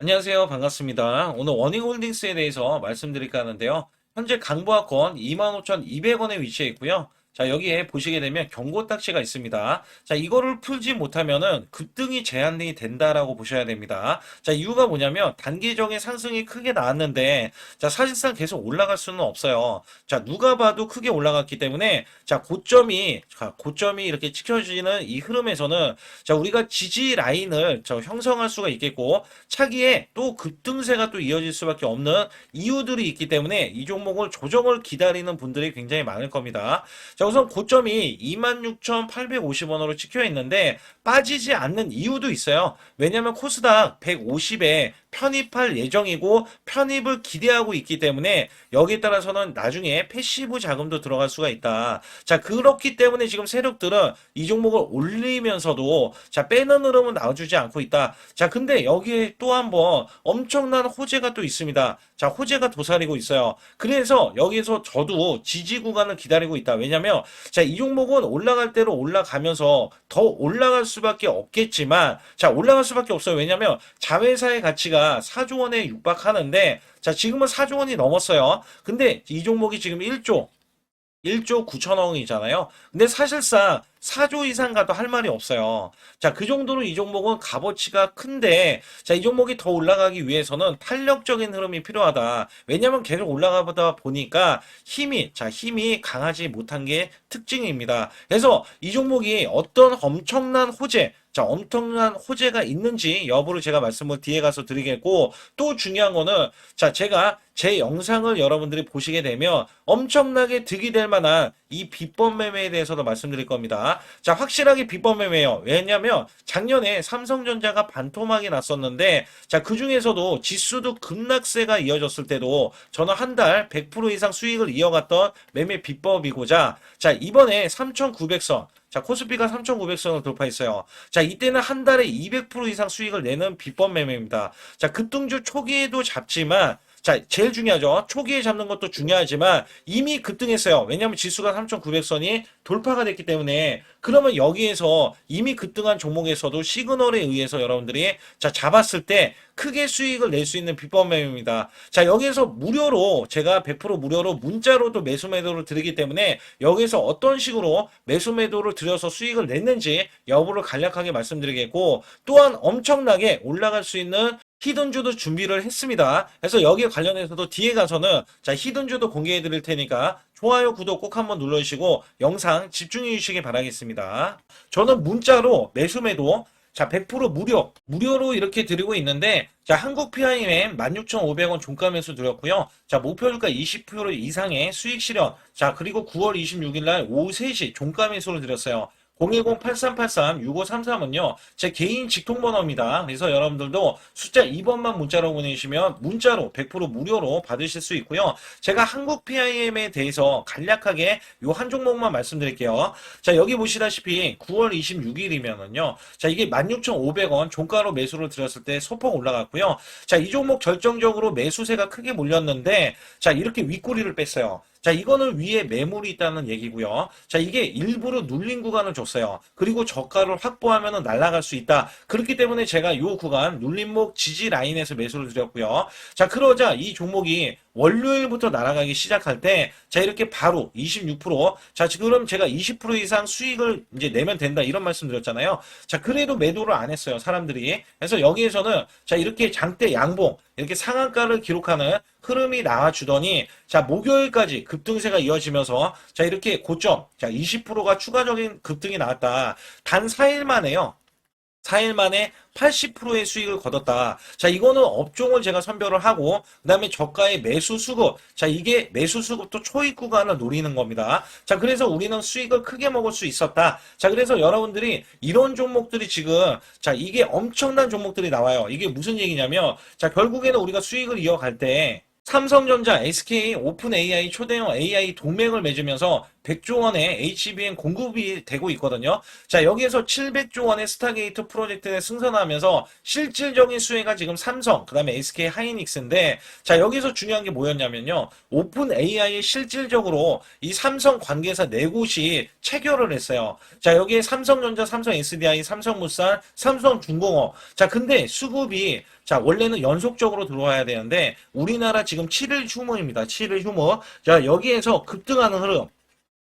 안녕하세요. 반갑습니다. 오늘 워닝홀딩스에 대해서 말씀드릴까 하는데요. 현재 강보합권 25,200원에 위치해 있고요. 자, 여기에 보시게 되면 경고 딱지가 있습니다. 자, 이거를 풀지 못하면은 급등이 제한이 된다라고 보셔야 됩니다. 자, 이유가 뭐냐면 단기적인 상승이 크게 나왔는데, 자, 사실상 계속 올라갈 수는 없어요. 자, 누가 봐도 크게 올라갔기 때문에, 자, 고점이 이렇게 지켜지는 이 흐름에서는, 자, 우리가 지지 라인을 형성할 수가 있겠고, 차기에 또 급등세가 또 이어질 수밖에 없는 이유들이 있기 때문에 이 종목을 조정을 기다리는 분들이 굉장히 많을 겁니다. 자, 우선 고점이 26,850원으로 찍혀 있는데 빠지지 않는 이유도 있어요. 왜냐하면 코스닥 150에 편입할 예정이고 편입을 기대하고 있기 때문에 여기에 따라서는 나중에 패시브 자금도 들어갈 수가 있다. 자, 그렇기 때문에 지금 세력들은 이 종목을 올리면서도 자, 빼는 흐름은 나와주지 않고 있다. 자, 근데 여기에 또 한 번 엄청난 호재가 또 있습니다. 자, 호재가 도사리고 있어요. 그래서 여기서 저도 지지 구간을 기다리고 있다. 왜냐면 자, 이 종목은 올라갈 대로 올라가면서 더 올라갈 수밖에 없겠지만 자, 올라갈 수밖에 없어요. 왜냐면 자회사의 가치가 4조 원에 육박하는데 자, 지금은 4조 원이 넘었어요. 근데 이 종목이 지금 1조 9천억이잖아요. 근데 사실상 4조 이상 가도 할 말이 없어요. 자, 그 정도로 이 종목은 값어치가 큰데, 자, 이 종목이 더 올라가기 위해서는 탄력적인 흐름이 필요하다. 왜냐면 계속 올라가다 보니까 힘이 강하지 못한 게 특징입니다. 그래서 이 종목이 어떤 엄청난 호재, 자, 엄청난 호재가 있는지 여부를 제가 말씀을 뒤에 가서 드리겠고, 또 중요한 거는, 자, 제가 제 영상을 여러분들이 보시게 되면 엄청나게 득이 될 만한 이 비법 매매에 대해서도 말씀드릴 겁니다. 자, 확실하게 비법 매매예요. 왜냐면 작년에 삼성전자가 반토막이 났었는데 자, 그 중에서도 지수도 급락세가 이어졌을 때도 저는 한 달 100% 이상 수익을 이어갔던 매매 비법이고자 자, 이번에 3,900선 자, 코스피가 3,900선을 돌파했어요. 자, 이때는 한 달에 200% 이상 수익을 내는 비법 매매입니다. 자, 급등주 초기에도 잡지만 자, 제일 중요하죠. 초기에 잡는 것도 중요하지만 이미 급등했어요. 왜냐하면 지수가 3,900선이 돌파가 됐기 때문에 그러면 여기에서 이미 급등한 종목에서도 시그널에 의해서 여러분들이 자, 잡았을 때 크게 수익을 낼 수 있는 비법 매매입니다. 자, 여기에서 무료로 제가 100% 무료로 문자로도 매수 매도를 드리기 때문에 여기에서 어떤 식으로 매수 매도를 들여서 수익을 냈는지 여부를 간략하게 말씀드리겠고 또한 엄청나게 올라갈 수 있는 히든주도 준비를 했습니다. 그래서 여기에 관련해서도 뒤에 가서는 자, 히든주도 공개해 드릴 테니까 좋아요, 구독 꼭 한번 눌러주시고 영상 집중해 주시기 바라겠습니다. 저는 문자로 매수 매도 자, 100% 무료로 이렇게 드리고 있는데, 자, 한국 PIM 16,500원 종가 매수 드렸고요. 자, 목표주가 20% 이상의 수익 실현. 자, 그리고 9월 26일 날 오후 3시 종가 매수를 드렸어요. 010-8383-6533은요, 제 개인 직통번호입니다. 그래서 여러분들도 숫자 2번만 문자로 보내주시면 문자로 100% 무료로 받으실 수 있고요. 제가 한국 PIM에 대해서 간략하게 요 한 종목만 말씀드릴게요. 자, 여기 보시다시피 9월 26일이면은요, 자, 이게 16,500원 종가로 매수를 드렸을 때 소폭 올라갔고요. 자, 이 종목 결정적으로 매수세가 크게 몰렸는데, 자, 이렇게 윗꼬리를 뺐어요. 자, 이거는 위에 매물이 있다는 얘기고요. 자, 이게 일부러 눌린 구간을 줬어요. 그리고 저가를 확보하면 날아갈 수 있다. 그렇기 때문에 제가 요 구간 눌림목 지지 라인에서 매수를 드렸고요. 자, 그러자 이 종목이 월요일부터 날아가기 시작할 때, 자, 이렇게 바로 26%, 자, 지금 제가 20% 이상 수익을 이제 내면 된다, 이런 말씀 드렸잖아요. 자, 그래도 매도를 안 했어요, 사람들이. 그래서 여기에서는, 자, 이렇게 장대 양봉, 이렇게 상한가를 기록하는 흐름이 나와주더니, 자, 목요일까지 급등세가 이어지면서, 자, 이렇게 고점, 자, 20%가 추가적인 급등이 나왔다. 단 4일 만에요. 4일 만에 80%의 수익을 거뒀다. 자, 이거는 업종을 제가 선별을 하고, 그 다음에 저가의 매수 수급. 자, 이게 매수 수급도 초입 구간을 노리는 겁니다. 자, 그래서 우리는 수익을 크게 먹을 수 있었다. 자, 그래서 여러분들이 이런 종목들이 지금, 자, 이게 엄청난 종목들이 나와요. 이게 무슨 얘기냐면, 자, 결국에는 우리가 수익을 이어갈 때, 삼성전자, SK, 오픈 AI, 초대형 AI 동맹을 맺으면서 100조 원의 HBM 공급이 되고 있거든요. 자, 여기에서 700조 원의 스타게이트 프로젝트에 승선하면서 실질적인 수혜가 지금 삼성, 그 다음에 SK 하이닉스인데, 자, 여기서 중요한 게 뭐였냐면요. 오픈 AI에 실질적으로 이 삼성 관계사 네 곳이 체결을 했어요. 자, 여기에 삼성전자, 삼성 SDI, 삼성물산, 삼성중공업. 자, 근데 수급이 자, 원래는 연속적으로 들어와야 되는데, 우리나라 지금 7일 휴무입니다. 7일 휴무. 자, 여기에서 급등하는 흐름.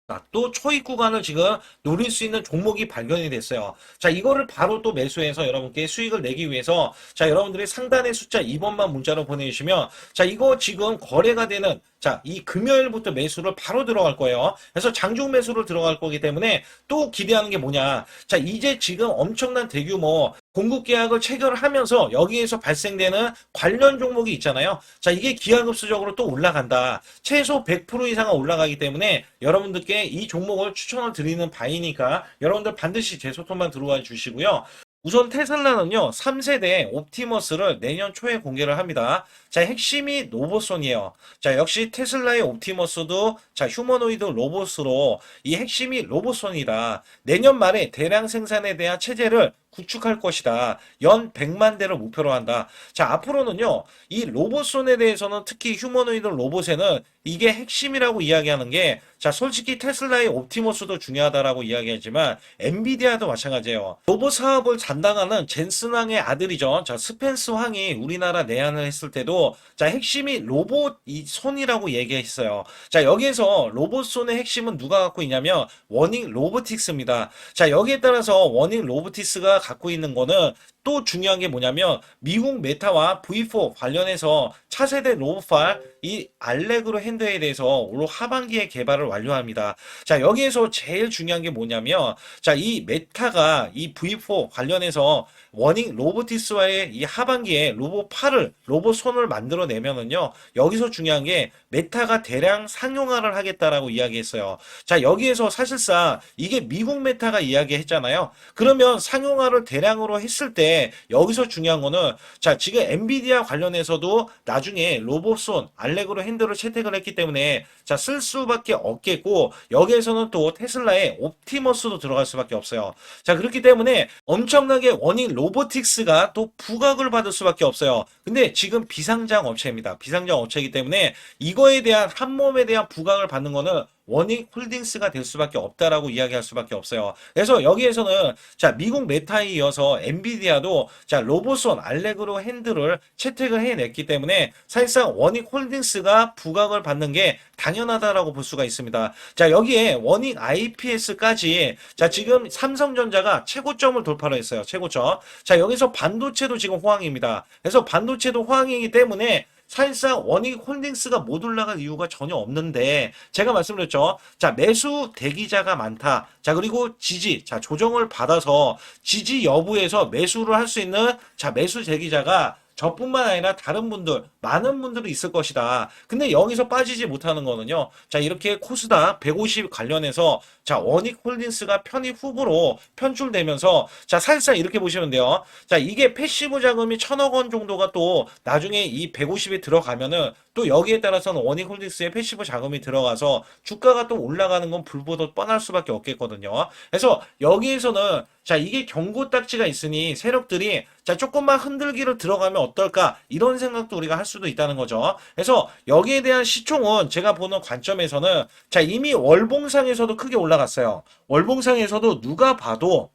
자, 또 초입 구간을 지금 노릴 수 있는 종목이 발견이 됐어요. 자, 이거를 바로 또 매수해서 여러분께 수익을 내기 위해서 자, 여러분들이 상단의 숫자 2번만 문자로 보내주시면 자, 이거 지금 거래가 되는 자, 이 금요일부터 매수를 바로 들어갈 거예요. 그래서 장중 매수를 들어갈 거기 때문에 또 기대하는 게 뭐냐. 자, 이제 지금 엄청난 대규모 공급 계약을 체결하면서 여기에서 발생되는 관련 종목이 있잖아요. 자, 이게 기하급수적으로 또 올라간다. 최소 100% 이상은 올라가기 때문에 여러분들께 이 종목을 추천을 드리는 바이니까 여러분들 반드시 제 소통만 들어와 주시고요. 우선 테슬라는요, 3세대 옵티머스를 내년 초에 공개를 합니다. 자, 핵심이 로봇손이에요. 자, 역시 테슬라의 옵티머스도 자, 휴머노이드 로봇으로 이 핵심이 로봇손이다. 내년 말에 대량 생산에 대한 체제를 구축할 것이다. 연 100만 대를 목표로 한다. 자, 앞으로는요, 이 로봇손에 대해서는 특히 휴머노이드 로봇에는 이게 핵심이라고 이야기하는 게, 자, 솔직히 테슬라의 옵티머스도 중요하다라고 이야기하지만, 엔비디아도 마찬가지예요. 로봇 사업을 담당하는 젠슨 왕의 아들이죠. 자, 스펜스 왕이 우리나라 내한을 했을 때도, 자, 핵심이 로봇 이 손이라고 얘기했어요. 자, 여기에서 로봇손의 핵심은 누가 갖고 있냐면, 워닝 로보틱스입니다. 자, 여기에 따라서 워닝 로보틱스가 갖고 있는 거는 또 중요한 게 뭐냐면 미국 메타와 V4 관련해서 차세대 로봇팔 이 알레그로 핸드에 대해서 올 하반기에 개발을 완료합니다. 자, 여기에서 제일 중요한 게 뭐냐면 자, 이 메타가 이 V4 관련해서 워닝 로보티스와의 이 하반기에 로봇팔을 로봇손을 만들어내면은요. 여기서 중요한 게 메타가 대량 상용화를 하겠다라고 이야기했어요. 자, 여기에서 사실상 이게 미국 메타가 이야기했잖아요. 그러면 상용화를 대량으로 했을 때 여기서 중요한 거는 자, 지금 엔비디아 관련해서도 나중에 로봇손 알레그로 핸들을 채택을 했기 때문에 자, 쓸 수밖에 없겠고 여기에서는 또 테슬라의 옵티머스도 들어갈 수밖에 없어요. 자, 그렇기 때문에 엄청나게 워닝 로보틱스가 또 부각을 받을 수밖에 없어요. 근데 지금 비상장 업체입니다. 비상장 업체이기 때문에 이거에 대한 한 몸에 대한 부각을 받는 거는 워닝 홀딩스가 될 수밖에 없다라고 이야기할 수밖에 없어요. 그래서 여기에서는 자, 미국 메타에 이어서 엔비디아도 자, 로봇손 알레그로 핸들을 채택을 해냈기 때문에 사실상 워닝 홀딩스가 부각을 받는 게 당연하다라고 볼 수가 있습니다. 자, 여기에 워닝 IPS까지 자, 지금 삼성전자가 최고점을 돌파를 했어요. 최고점. 자, 여기서 반도체도 지금 호황입니다. 그래서 반도체도 호황이기 때문에 사실상 워닝 홀딩스가 못 올라갈 이유가 전혀 없는데 제가 말씀드렸죠. 자, 매수 대기자가 많다. 자, 그리고 지지. 자, 조정을 받아서 지지 여부에서 매수를 할 수 있는 자, 매수 대기자가 저뿐만 아니라 다른 분들, 많은 분들이 있을 것이다. 근데 여기서 빠지지 못하는 거는요. 자, 이렇게 코스닥 150 관련해서 자, 워닉 홀딩스가 편입 후보로 편출되면서 자, 사실상 이렇게 보시면 돼요. 자, 이게 패시브 자금이 1,000억 원 정도가 또 나중에 이 150에 들어가면은 또 여기에 따라서는 워닉 홀딩스의 패시브 자금이 들어가서 주가가 또 올라가는 건 불보듯 뻔할 수밖에 없겠거든요. 그래서 여기에서는 자, 이게 경고 딱지가 있으니 세력들이 자, 조금만 흔들기를 들어가면 어떨까? 이런 생각도 우리가 할 수도 있다는 거죠. 그래서 여기에 대한 시총은 제가 보는 관점에서는 자, 이미 월봉상에서도 크게 올라갔어요. 월봉상에서도 누가 봐도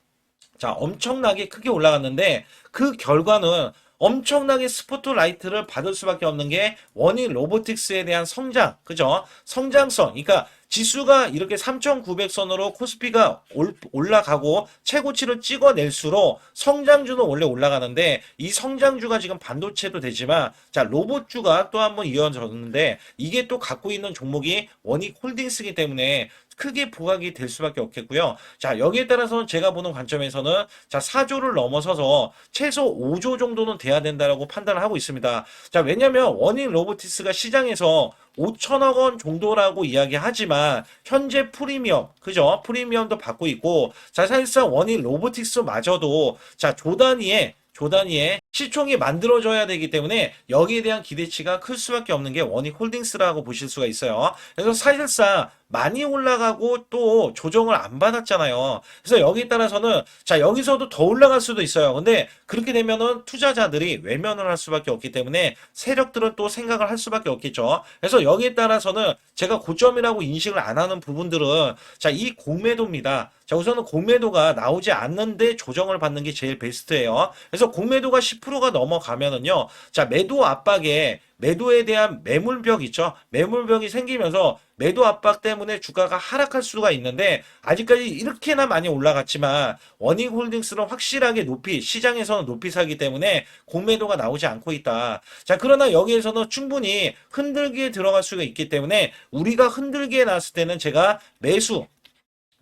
자, 엄청나게 크게 올라갔는데 그 결과는 엄청나게 스포트라이트를 받을 수밖에 없는 게 워닝 로보틱스에 대한 성장, 그죠? 성장성. 그러니까 지수가 이렇게 3,900선으로 코스피가 올라가고 최고치를 찍어낼수록 성장주는 원래 올라가는데 이 성장주가 지금 반도체도 되지만 자, 로봇주가 또 한번 이어졌는데 이게 또 갖고 있는 종목이 워닝 홀딩스이기 때문에 크게 부각이 될 수밖에 없겠고요. 자, 여기에 따라서는 제가 보는 관점에서는 자, 4조를 넘어서서 최소 5조 정도는 돼야 된다라고 판단을 하고 있습니다. 자, 왜냐면 워닝 로보티스가 시장에서 5천억 원 정도라고 이야기하지만 현재 프리미엄, 그죠? 프리미엄도 받고 있고 자, 사실상 워닝 로보틱스마저도 자, 조 단위의 조 단위의 시총이 만들어져야 되기 때문에 여기에 대한 기대치가 클 수밖에 없는 게 원익홀딩스라고 보실 수가 있어요. 그래서 사실상 많이 올라가고 또 조정을 안 받았잖아요. 그래서 여기에 따라서는 자 여기서도 더 올라갈 수도 있어요. 근데 그렇게 되면은 투자자들이 외면을 할 수밖에 없기 때문에 세력들은 또 생각을 할 수밖에 없겠죠. 그래서 여기에 따라서는 제가 고점이라고 인식을 안 하는 부분들은 자 이 공매도입니다. 자 우선은 공매도가 나오지 않는데 조정을 받는 게 제일 베스트예요. 그래서 공매도가 10%가 넘어가면은요. 자 매도 압박에 매도에 대한 매물벽 있죠. 매물벽이 생기면서 매도 압박 때문에 주가가 하락할 수가 있는데 아직까지 이렇게나 많이 올라갔지만 원익홀딩스는 확실하게 높이 시장에서는 높이 사기 때문에 공매도가 나오지 않고 있다. 자 그러나 여기에서는 충분히 흔들기에 들어갈 수가 있기 때문에 우리가 흔들기에 나왔을 때는 제가 매수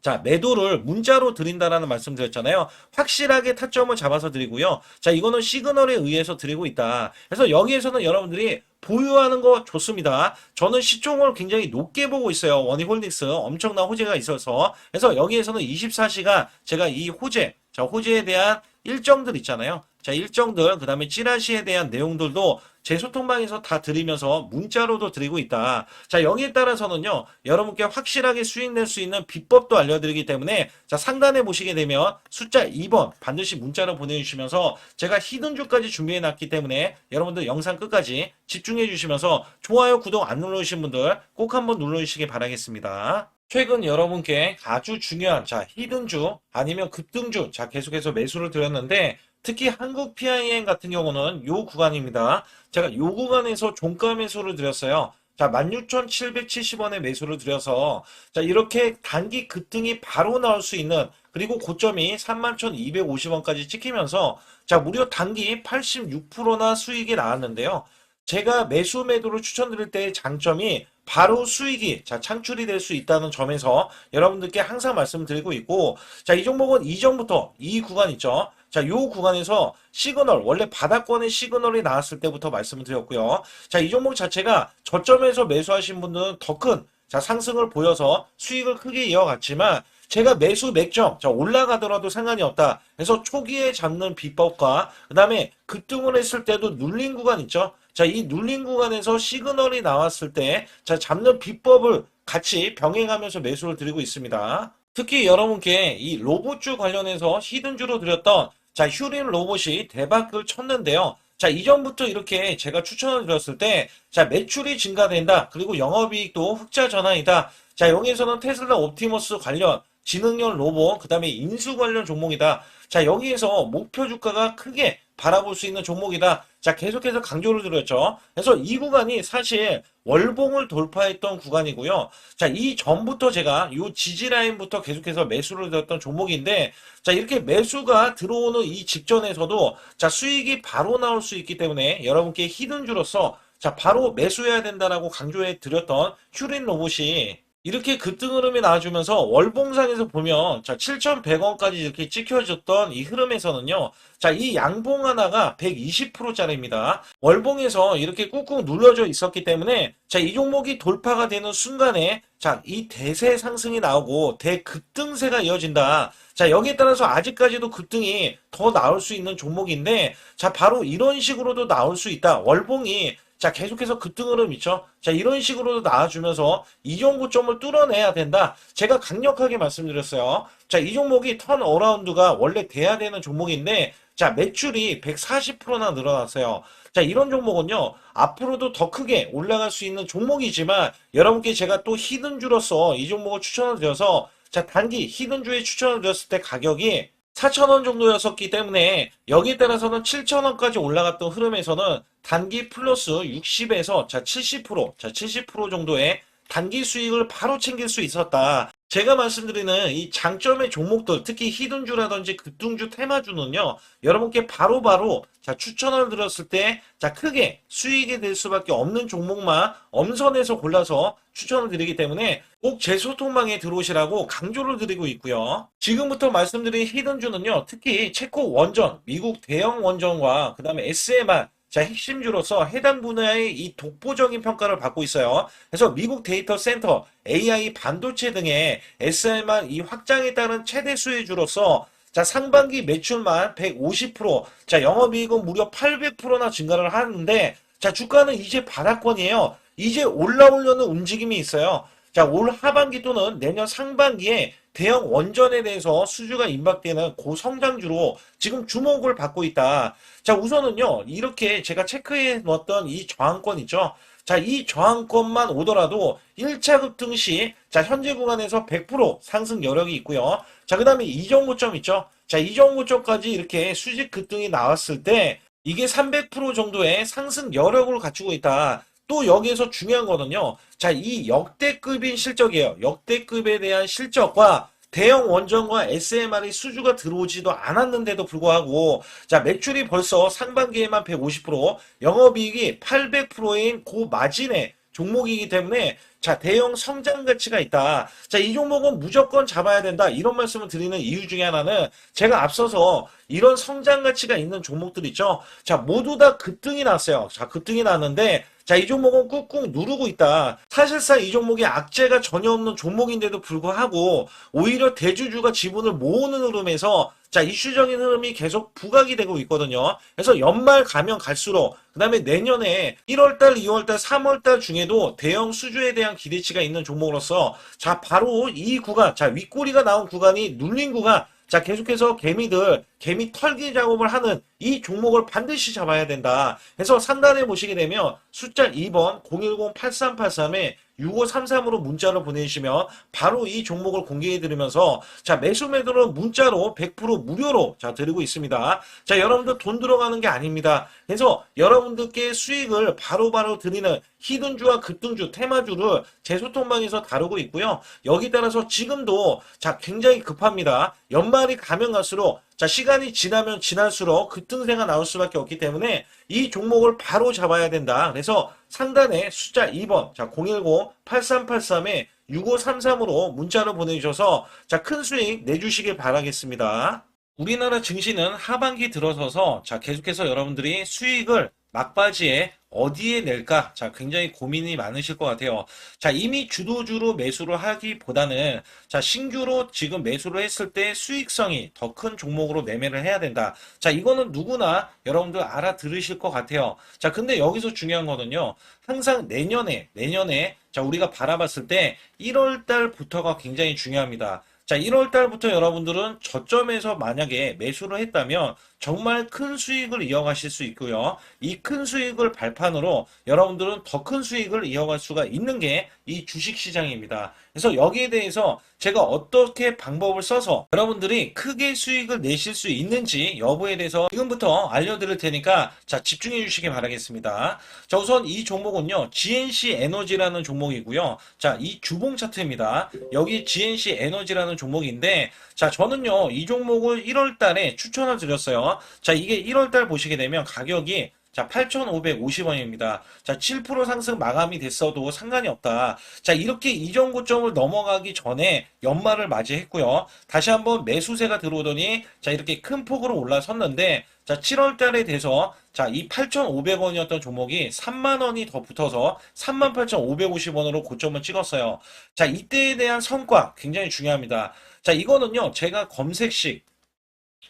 자, 매도를 문자로 드린다라는 말씀 드렸잖아요. 확실하게 타점을 잡아서 드리고요. 자, 이거는 시그널에 의해서 드리고 있다. 그래서 여기에서는 여러분들이 보유하는 거 좋습니다. 저는 시총을 굉장히 높게 보고 있어요. 원익홀딩스 엄청난 호재가 있어서. 그래서 여기에서는 24시간 제가 이 호재, 자, 호재에 대한 일정들 있잖아요. 자, 일정들, 그 다음에 찌라시에 대한 내용들도 제 소통방에서 다 드리면서 문자로도 드리고 있다. 자, 여기에 따라서는요, 여러분께 확실하게 수익 낼 수 있는 비법도 알려드리기 때문에, 자, 상단에 보시게 되면 숫자 2번 반드시 문자로 보내주시면서 제가 히든주까지 준비해 놨기 때문에 여러분들 영상 끝까지 집중해 주시면서 좋아요, 구독 안 눌러주신 분들 꼭 한번 눌러주시기 바라겠습니다. 최근 여러분께 아주 중요한 자 히든주 아니면 급등주 자 계속해서 매수를 드렸는데 특히 한국 PIM 같은 경우는 요 구간입니다. 제가 요 구간에서 종가 매수를 드렸어요. 자 16,770원에 매수를 드려서 자 이렇게 단기 급등이 바로 나올 수 있는 그리고 고점이 31,250원까지 찍히면서 자 무려 단기 86%나 수익이 나왔는데요. 제가 매수 매도를 추천드릴 때의 장점이 바로 수익이 자 창출이 될 수 있다는 점에서 여러분들께 항상 말씀드리고 있고 자 이 종목은 이전부터 이 구간 있죠. 자 요 구간에서 시그널 원래 바닥권의 시그널이 나왔을 때부터 말씀을 드렸고요. 자 이 종목 자체가 저점에서 매수하신 분들은 더 큰 자 상승을 보여서 수익을 크게 이어갔지만 제가 매수 맥점 자 올라가더라도 상관이 없다. 그래서 초기에 잡는 비법과 그 다음에 급등을 했을 때도 눌린 구간 있죠. 자, 이 눌린 구간에서 시그널이 나왔을 때, 자, 잡는 비법을 같이 병행하면서 매수를 드리고 있습니다. 특히 여러분께 이 로봇주 관련해서 히든주로 드렸던, 자, 휴린 로봇이 대박을 쳤는데요. 자, 이전부터 이렇게 제가 추천을 드렸을 때, 자, 매출이 증가된다. 그리고 영업이익도 흑자 전환이다. 자, 여기에서는 테슬라 옵티머스 관련, 지능형 로봇, 그 다음에 인수 관련 종목이다. 자, 여기에서 목표 주가가 크게 바라볼 수 있는 종목이다. 자, 계속해서 강조를 드렸죠. 그래서 이 구간이 사실 월봉을 돌파했던 구간이고요. 자, 이 전부터 제가 이 지지 라인부터 계속해서 매수를 드렸던 종목인데, 자, 이렇게 매수가 들어오는 이 직전에서도 자, 수익이 바로 나올 수 있기 때문에 여러분께 히든주로서 자, 바로 매수해야 된다라고 강조해 드렸던 휴린 로봇이 이렇게 급등 흐름이 나와주면서 월봉상에서 보면 자 7,100원까지 이렇게 찍혀졌던 이 흐름에서는요. 자 이 양봉 하나가 120%짜리입니다. 월봉에서 이렇게 꾹꾹 눌러져 있었기 때문에 자 이 종목이 돌파가 되는 순간에 자 이 대세 상승이 나오고 대급등세가 이어진다. 자 여기에 따라서 아직까지도 급등이 더 나올 수 있는 종목인데 자 바로 이런 식으로도 나올 수 있다. 월봉이 자, 계속해서 급등 흐름 있죠? 자, 이런 식으로도 나와주면서 이전 고점을 뚫어내야 된다. 제가 강력하게 말씀드렸어요. 자, 이 종목이 턴어라운드가 원래 돼야 되는 종목인데, 자, 매출이 140%나 늘어났어요. 자, 이런 종목은요, 앞으로도 더 크게 올라갈 수 있는 종목이지만, 여러분께 제가 또 히든주로서 이 종목을 추천을 드려서, 자, 단기 히든주에 추천을 드렸을 때 가격이 4,000원 정도였었기 때문에 여기에 따라서는 7,000원까지 올라갔던 흐름에서는 단기 플러스 60에서 자 70% 정도의 단기 수익을 바로 챙길 수 있었다. 제가 말씀드리는 이 장점의 종목들, 특히 히든주라든지 급등주 테마주는요, 여러분께 바로바로 자 추천을 드렸을 때 자 크게 수익이 될 수밖에 없는 종목만 엄선해서 골라서 추천을 드리기 때문에 꼭 제 소통방에 들어오시라고 강조를 드리고 있고요. 지금부터 말씀드린 히든주는요, 특히 체코 원전, 미국 대형 원전과 그 다음에 SMR 자, 핵심주로서 해당 분야의 이 독보적인 평가를 받고 있어요. 그래서 미국 데이터 센터, AI 반도체 등의 SMR 이 확장에 따른 최대 수혜주로서 자, 상반기 매출만 150%, 자, 영업이익은 무려 800%나 증가를 하는데, 자, 주가는 이제 바닥권이에요. 이제 올라오려는 움직임이 있어요. 자, 올 하반기 또는 내년 상반기에 대형 원전에 대해서 수주가 임박되는 고성장주로 지금 주목을 받고 있다. 자, 우선은요, 이렇게 제가 체크해 놓았던 이 저항권 있죠? 자, 이 저항권만 오더라도 1차 급등 시, 자, 현재 구간에서 100% 상승 여력이 있고요. 자, 그 다음에 이정고점 있죠? 자, 이정고점까지 이렇게 수직 급등이 나왔을 때, 이게 300% 정도의 상승 여력을 갖추고 있다. 또 여기에서 중요한 거는요. 자, 이 역대급인 실적이에요. 역대급에 대한 실적과 대형 원전과 SMR이 수주가 들어오지도 않았는데도 불구하고 자, 매출이 벌써 상반기에만 150%, 영업이익이 800%인 고마진의 종목이기 때문에 자, 대형 성장 가치가 있다. 자, 이 종목은 무조건 잡아야 된다. 이런 말씀을 드리는 이유 중에 하나는 제가 앞서서 이런 성장 가치가 있는 종목들 있죠. 자, 모두 다 급등이 났어요. 자, 급등이 났는데 자, 이 종목은 꾹꾹 누르고 있다. 사실상 이 종목이 악재가 전혀 없는 종목인데도 불구하고 오히려 대주주가 지분을 모으는 흐름에서 자, 이슈적인 흐름이 계속 부각이 되고 있거든요. 그래서 연말 가면 갈수록 그 다음에 내년에 1월달, 2월달, 3월달 중에도 대형 수주에 대한 기대치가 있는 종목으로서 자, 바로 이 구간, 자, 윗꼬리가 나온 구간이 눌린 구간, 자, 계속해서 개미 털기 작업을 하는 이 종목을 반드시 잡아야 된다. 그래서 상단에 보시게 되면 숫자 2번 010-8383에 6533으로 문자를 보내주시면 바로 이 종목을 공개해드리면서 자, 매수 매도는 문자로 100% 무료로 자, 드리고 있습니다. 자, 여러분들 돈 들어가는 게 아닙니다. 그래서 여러분들께 수익을 바로바로 드리는 히든주와 급등주, 테마주를 제 소통방에서 다루고 있고요. 여기 따라서 지금도 자, 굉장히 급합니다. 연말이 가면 갈수록 자, 시간이 지나면 지날수록 급등세가 나올 수밖에 없기 때문에 이 종목을 바로 잡아야 된다. 그래서 상단에 숫자 2번, 자, 010-8383에 6533으로 문자를 보내주셔서 자, 큰 수익 내주시길 바라겠습니다. 우리나라 증시는 하반기 들어서서 자, 계속해서 여러분들이 수익을 막바지에 어디에 낼까? 자, 굉장히 고민이 많으실 것 같아요. 자, 이미 주도주로 매수를 하기보다는 자, 신규로 지금 매수를 했을 때 수익성이 더 큰 종목으로 매매를 해야 된다. 자, 이거는 누구나 여러분들 알아들으실 것 같아요. 자, 근데 여기서 중요한 거는요. 항상 내년에 자, 우리가 바라봤을 때 1월 달부터가 굉장히 중요합니다. 자, 1월 달부터 여러분들은 저점에서 만약에 매수를 했다면 정말 큰 수익을 이어가실 수 있고요. 이 큰 수익을 발판으로 여러분들은 더 큰 수익을 이어갈 수가 있는 게 이 주식시장입니다. 그래서 여기에 대해서 제가 어떻게 방법을 써서 여러분들이 크게 수익을 내실 수 있는지 여부에 대해서 지금부터 알려드릴 테니까 자, 집중해 주시기 바라겠습니다. 자, 우선 이 종목은요. GNC 에너지라는 종목이고요. 자, 이 주봉 차트입니다. 여기 GNC 에너지라는 종목인데 자, 저는요. 이 종목을 1월 달에 추천을 드렸어요. 자, 이게 1월 달 보시게 되면 가격이 자, 8,550원입니다. 자, 7% 상승 마감이 됐어도 상관이 없다. 자, 이렇게 이전 고점을 넘어가기 전에 연말을 맞이했고요. 다시 한번 매수세가 들어오더니 자, 이렇게 큰 폭으로 올라섰는데 자, 7월 달에 돼서 자, 이 8,500원이었던 종목이 3만 원이 더 붙어서 38,550원으로 고점을 찍었어요. 자, 이때에 대한 성과 굉장히 중요합니다. 자, 이거는요. 제가 검색식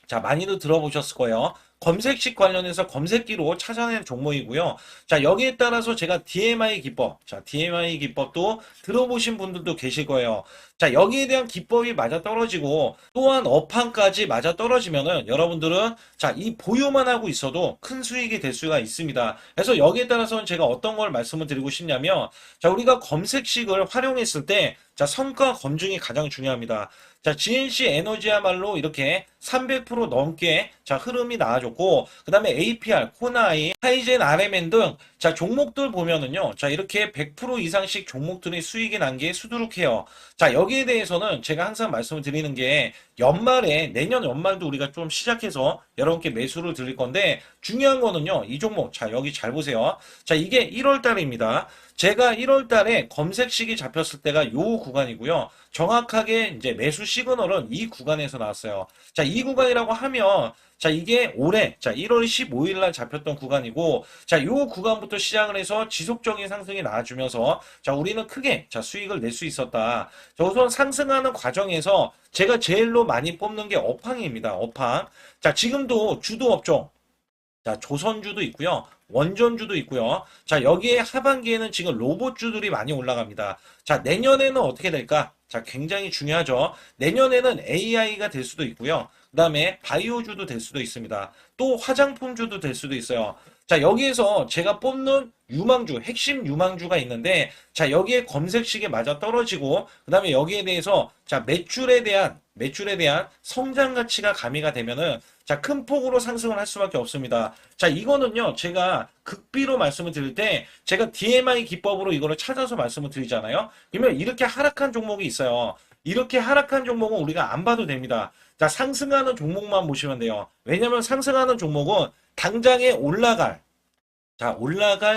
자, 많이들 들어보셨을 거예요. 검색식 관련해서 검색기로 찾아낸 종목이고요. 자, 여기에 따라서 제가 DMI 기법, 자, DMI 기법도 들어보신 분들도 계실 거예요. 자, 여기에 대한 기법이 맞아 떨어지고 또한 업황까지 맞아 떨어지면은 여러분들은 자, 이 보유만 하고 있어도 큰 수익이 될 수가 있습니다. 그래서 여기에 따라서는 제가 어떤 걸 말씀을 드리고 싶냐면 자, 우리가 검색식을 활용했을 때 자, 성과 검증이 가장 중요합니다. 자, GNC 에너지야말로 이렇게 300% 넘게 자, 흐름이 나와줬고, 그 다음에 APR, 코나이, 하이젠, RMN 등 자, 종목들 보면은요. 자, 이렇게 100% 이상씩 종목들이 수익이 난 게 수두룩해요. 자, 여기에 대해서는 제가 항상 말씀을 드리는 게 연말에 내년 연말도 우리가 좀 시작해서 여러분께 매수를 드릴 건데 중요한 거는요. 이 종목 자, 여기 잘 보세요. 자, 이게 1월 달입니다. 제가 1월 달에 검색식이 잡혔을 때가 요 구간이고요. 정확하게 이제 매수 시그널은 이 구간에서 나왔어요. 자, 이 구간이라고 하면 자, 이게 올해 자, 1월 15일 날 잡혔던 구간이고 자, 요 구간부터 종목부터 시작을 해서 지속적인 상승이 나와주면서 자, 우리는 크게 자, 수익을 낼 수 있었다. 자, 우선 상승하는 과정에서 제가 제일로 많이 뽑는 게 업황입니다. 업황. 자, 지금도 주도 업종. 자, 조선주도 있고요. 원전주도 있고요. 자, 여기에 하반기에는 지금 로봇주들이 많이 올라갑니다. 자, 내년에는 어떻게 될까? 자, 굉장히 중요하죠. 내년에는 AI가 될 수도 있고요. 그 다음에 바이오주도 될 수도 있습니다. 또 화장품주도 될 수도 있어요. 자, 여기에서 제가 뽑는 유망주, 핵심 유망주가 있는데, 자, 여기에 검색식에 맞아 떨어지고, 그 다음에 여기에 대해서, 자, 매출에 대한 성장 가치가 가미가 되면은, 자, 큰 폭으로 상승을 할 수밖에 없습니다. 자, 이거는요, 제가 극비로 말씀을 드릴 때, 제가 DMI 기법으로 이거를 찾아서 말씀을 드리잖아요. 그러면 이렇게 하락한 종목이 있어요. 이렇게 하락한 종목은 우리가 안 봐도 됩니다. 자, 상승하는 종목만 보시면 돼요. 왜냐면 상승하는 종목은 당장에 올라갈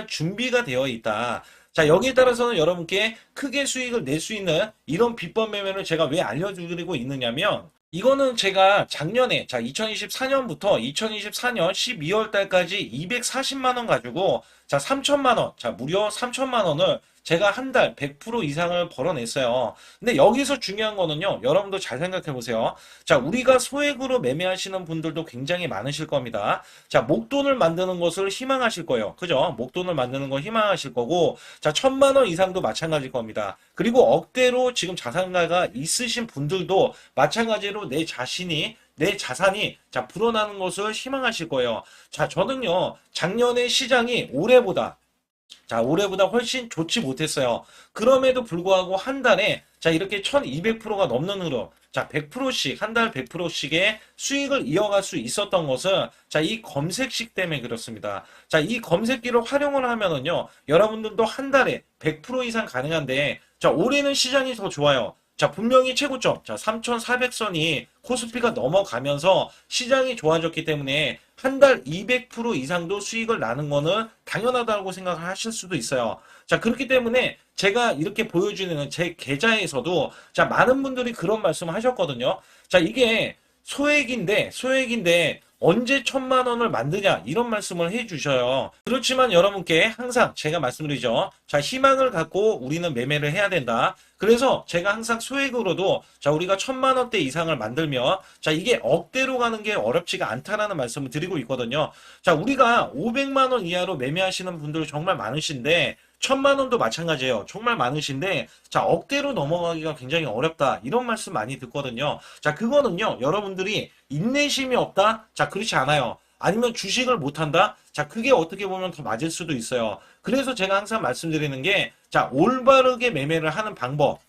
준비가 되어 있다. 자, 여기에 따라서는 여러분께 크게 수익을 낼 수 있는 이런 비법 매매를 제가 왜 알려드리고 있느냐면, 이거는 제가 작년에, 자, 2024년부터 2024년 12월 달까지 240만 원 가지고, 자, 3천만 원, 자, 무려 3천만 원을 제가 한 달 100% 이상을 벌어냈어요. 근데 여기서 중요한 거는요, 여러분도 잘 생각해 보세요. 자, 우리가 소액으로 매매하시는 분들도 굉장히 많으실 겁니다. 자, 목돈을 만드는 것을 희망하실 거예요. 그죠? 목돈을 만드는 걸 희망하실 거고, 자, 1,000만 원 이상도 마찬가지일 겁니다. 그리고 억대로 지금 자산가가 있으신 분들도 마찬가지로 내 자산이 자 불어나는 것을 희망하실 거예요. 자, 저는요 작년에 시장이 올해보다 훨씬 좋지 못했어요. 그럼에도 불구하고 한 달에 자 이렇게 1200%가 넘는 흐름, 자 100%씩 한 달 100%씩의 수익을 이어갈 수 있었던 것은 자 이 검색식 때문에 그렇습니다. 자, 이 검색기를 활용을 하면은요 여러분들도 한 달에 100% 이상 가능한데, 자 올해는 시장이 더 좋아요. 자, 분명히 최고점, 자, 3,400선이 코스피가 넘어가면서 시장이 좋아졌기 때문에 한 달 200% 이상도 수익을 나는 거는 당연하다고 생각을 하실 수도 있어요. 자, 그렇기 때문에 제가 이렇게 보여주는 제 계좌에서도 자, 많은 분들이 그런 말씀을 하셨거든요. 자, 이게 소액인데 언제 1,000만 원을 만드냐 이런 말씀을 해주셔요. 그렇지만 여러분께 항상 제가 말씀드리죠. 자, 희망을 갖고 우리는 매매를 해야 된다. 그래서 제가 항상 소액으로도 자 우리가 1,000만 원대 이상을 만들면 자 이게 억대로 가는 게 어렵지가 않다라는 말씀을 드리고 있거든요. 자, 우리가 500만 원 이하로 매매하시는 분들 정말 많으신데 1,000만 원도 마찬가지예요. 정말 많으신데 자 억대로 넘어가기가 굉장히 어렵다 이런 말씀 많이 듣거든요. 자, 그거는요 여러분들이 인내심이 없다? 자, 그렇지 않아요. 아니면 주식을 못한다? 자, 그게 어떻게 보면 더 맞을 수도 있어요. 그래서 제가 항상 말씀드리는 게 자 올바르게 매매를 하는 방법,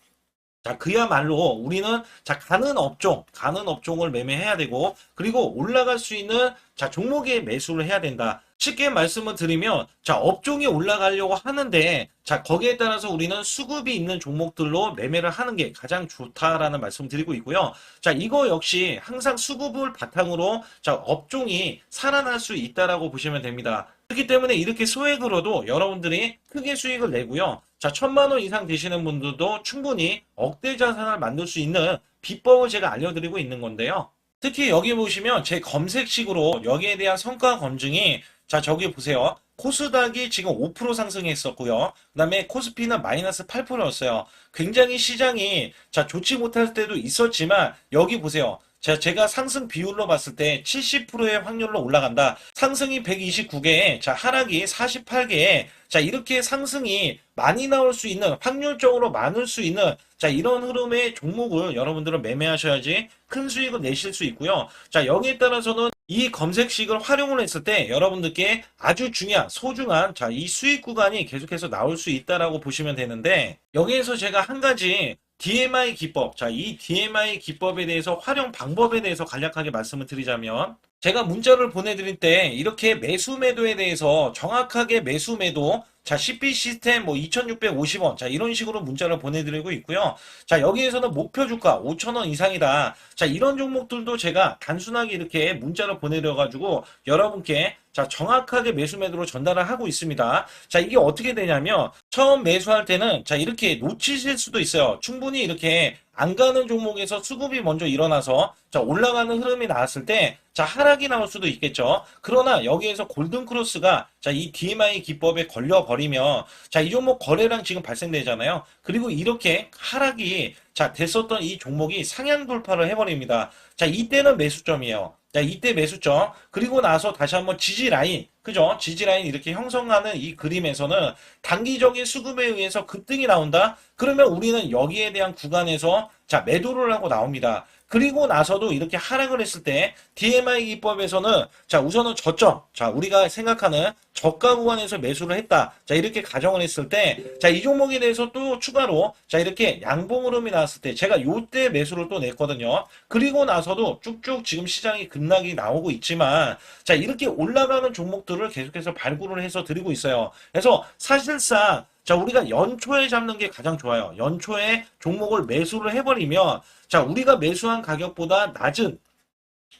자, 그야말로 우리는 자 가는 업종을 매매해야 되고, 그리고 올라갈 수 있는 자 종목에 매수를 해야 된다. 쉽게 말씀을 드리면 자 업종이 올라가려고 하는데 자 거기에 따라서 우리는 수급이 있는 종목들로 매매를 하는 게 가장 좋다라는 말씀 드리고 있고요. 자, 이거 역시 항상 수급을 바탕으로 자 업종이 살아날 수 있다라고 보시면 됩니다. 그렇기 때문에 이렇게 소액으로도 여러분들이 크게 수익을 내고요. 자, 1,000만 원 이상 되시는 분들도 충분히 억대 자산을 만들 수 있는 비법을 제가 알려드리고 있는 건데요. 특히 여기 보시면 제 검색식으로 여기에 대한 성과 검증이 자 저기 보세요. 코스닥이 지금 5% 상승했었고요. 그 다음에 코스피는 마이너스 8%였어요. 굉장히 시장이 자 좋지 못할 때도 있었지만 여기 보세요. 자, 제가 상승 비율로 봤을 때 70%의 확률로 올라간다. 상승이 129개에, 자, 하락이 48개에, 자, 이렇게 상승이 많이 나올 수 있는, 확률적으로 많을 수 있는, 자, 이런 흐름의 종목을 여러분들은 매매하셔야지 큰 수익을 내실 수 있고요. 자, 여기에 따라서는 이 검색식을 활용을 했을 때 여러분들께 아주 소중한, 자, 이 수익 구간이 계속해서 나올 수 있다라고 보시면 되는데, 여기에서 제가 한 가지 DMI 기법, 자, 이 DMI 기법에 대해서 활용 방법에 대해서 간략하게 말씀을 드리자면, 제가 문자를 보내드릴 때 이렇게 매수 매도에 대해서 정확하게 매수 매도, 자, CP 시스템 뭐 2,650원, 자, 이런 식으로 문자를 보내드리고 있고요. 자, 여기에서는 목표 주가 5,000원 이상이다. 자, 이런 종목들도 제가 단순하게 이렇게 문자를 보내드려가지고 여러분께 자, 정확하게 매수 매도로 전달을 하고 있습니다. 자, 이게 어떻게 되냐면 처음 매수할 때는 자, 이렇게 놓치실 수도 있어요. 충분히 이렇게 안 가는 종목에서 수급이 먼저 일어나서 자, 올라가는 흐름이 나왔을 때 자, 하락이 나올 수도 있겠죠. 그러나 여기에서 골든 크로스가 자, 이 DMI 기법에 걸려 버리면 자, 이 종목 거래량 지금 발생되잖아요. 그리고 이렇게 하락이 자, 됐었던 이 종목이 상향 돌파를 해버립니다. 자, 이때는 매수점이에요. 자, 이때 매수점. 그리고 나서 다시 한번 지지 라인. 그죠? 지지 라인 이렇게 형성하는 이 그림에서는 단기적인 수급에 의해서 급등이 나온다? 그러면 우리는 여기에 대한 구간에서 자, 매도를 하고 나옵니다. 그리고 나서도 이렇게 하락을 했을 때 DMI 기법에서는 자, 우선은 저점. 자, 우리가 생각하는 저가 구간에서 매수를 했다. 자, 이렇게 가정을 했을 때 자, 이 종목에 대해서 또 추가로 자, 이렇게 양봉 흐름이 나왔을 때 제가 요때 매수를 또 냈거든요. 그리고 나서도 쭉쭉 지금 시장이 급락이 나오고 있지만 자, 이렇게 올라가는 종목들을 계속해서 발굴을 해서 드리고 있어요. 그래서 사실상 자, 우리가 연초에 잡는 게 가장 좋아요. 연초에 종목을 매수를 해버리면 자, 우리가 매수한 가격보다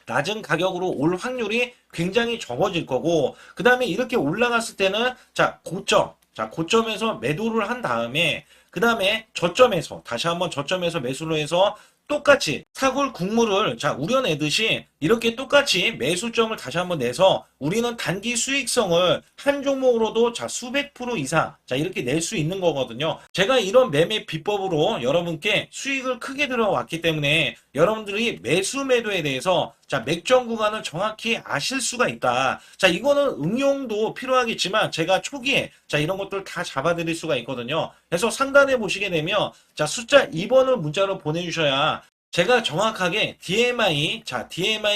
낮은 가격으로 올 확률이 굉장히 적어질 거고, 그 다음에 이렇게 올라갔을 때는, 고점에서 매도를 한 다음에, 그 다음에 저점에서, 다시 한번 저점에서 매수를 해서 똑같이 사골 국물을 자, 우려내듯이 이렇게 똑같이 매수점을 다시 한번 내서 우리는 단기 수익성을 한 종목으로도 자, 수백 프로 이상 자, 이렇게 낼 수 있는 거거든요. 제가 이런 매매 비법으로 여러분께 수익을 크게 들어왔기 때문에 여러분들이 매수 매도에 대해서 자, 맥점 구간을 정확히 아실 수가 있다. 자, 이거는 응용도 필요하겠지만 제가 초기에 자, 이런 것들 다 잡아드릴 수가 있거든요. 그래서 상단에 보시게 되면 자, 숫자 2번을 문자로 보내주셔야 제가 정확하게 DMI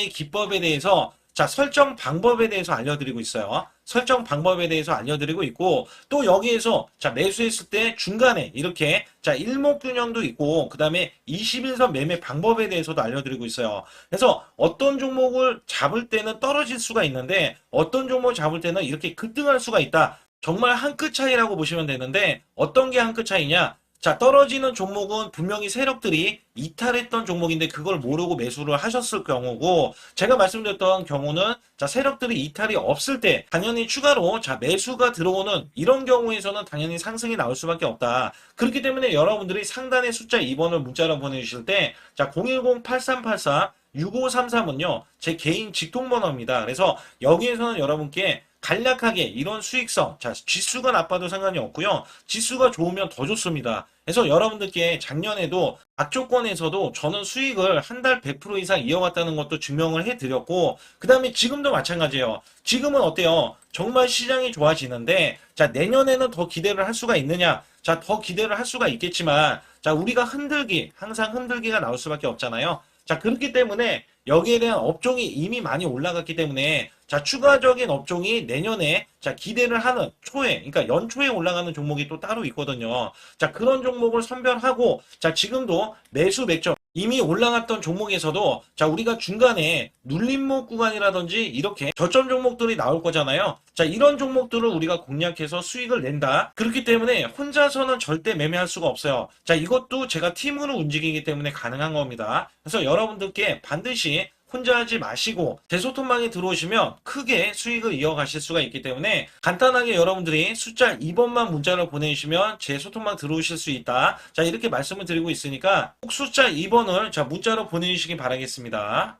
기법에 대해서 자, 설정 방법에 대해서 알려드리고 있어요. 설정 방법에 대해서 알려드리고 있고, 또 여기에서, 자, 매수했을 때 중간에 이렇게, 자, 일목균형도 있고, 그 다음에 21선 매매 방법에 대해서도 알려드리고 있어요. 그래서 어떤 종목을 잡을 때는 떨어질 수가 있는데, 어떤 종목을 잡을 때는 이렇게 급등할 수가 있다. 정말 한 끗 차이라고 보시면 되는데, 어떤 게 한 끗 차이냐? 자, 떨어지는 종목은 분명히 세력들이 이탈했던 종목인데 그걸 모르고 매수를 하셨을 경우고, 제가 말씀드렸던 경우는 자, 세력들이 이탈이 없을 때 당연히 추가로 자, 매수가 들어오는 이런 경우에서는 당연히 상승이 나올 수밖에 없다. 그렇기 때문에 여러분들이 상단에 숫자 2번을 문자로 보내주실 때 자, 010-8384 6533은요, 제 개인 직통번호입니다. 그래서 여기에서는 여러분께 간략하게 이런 수익성, 자, 지수가 나빠도 상관이 없고요. 지수가 좋으면 더 좋습니다. 그래서 여러분들께 작년에도 악조건에서도 저는 수익을 한 달 100% 이상 이어갔다는 것도 증명을 해드렸고, 그 다음에 지금도 마찬가지예요. 지금은 어때요? 정말 시장이 좋아지는데, 자, 내년에는 더 기대를 할 수가 있느냐? 자, 더 기대를 할 수가 있겠지만, 자, 우리가 항상 흔들기가 나올 수밖에 없잖아요. 자, 그렇기 때문에 여기에 대한 업종이 이미 많이 올라갔기 때문에 자, 추가적인 업종이 내년에 자, 기대를 하는 그러니까 연초에 올라가는 종목이 또 따로 있거든요. 자, 그런 종목을 선별하고 자, 지금도 매수 맥점 이미 올라갔던 종목에서도 자, 우리가 중간에 눌림목 구간이라든지 이렇게 저점 종목들이 나올 거잖아요. 자, 이런 종목들을 우리가 공략해서 수익을 낸다. 그렇기 때문에 혼자서는 절대 매매할 수가 없어요. 자, 이것도 제가 팀으로 움직이기 때문에 가능한 겁니다. 그래서 여러분들께 반드시 혼자 하지 마시고 제 소통방에 들어오시면 크게 수익을 이어가실 수가 있기 때문에 간단하게 여러분들이 숫자 2번만 문자를 보내주시면 제 소통방 들어오실 수 있다. 자, 이렇게 말씀을 드리고 있으니까 꼭 숫자 2번을 자, 문자로 보내주시기 바라겠습니다.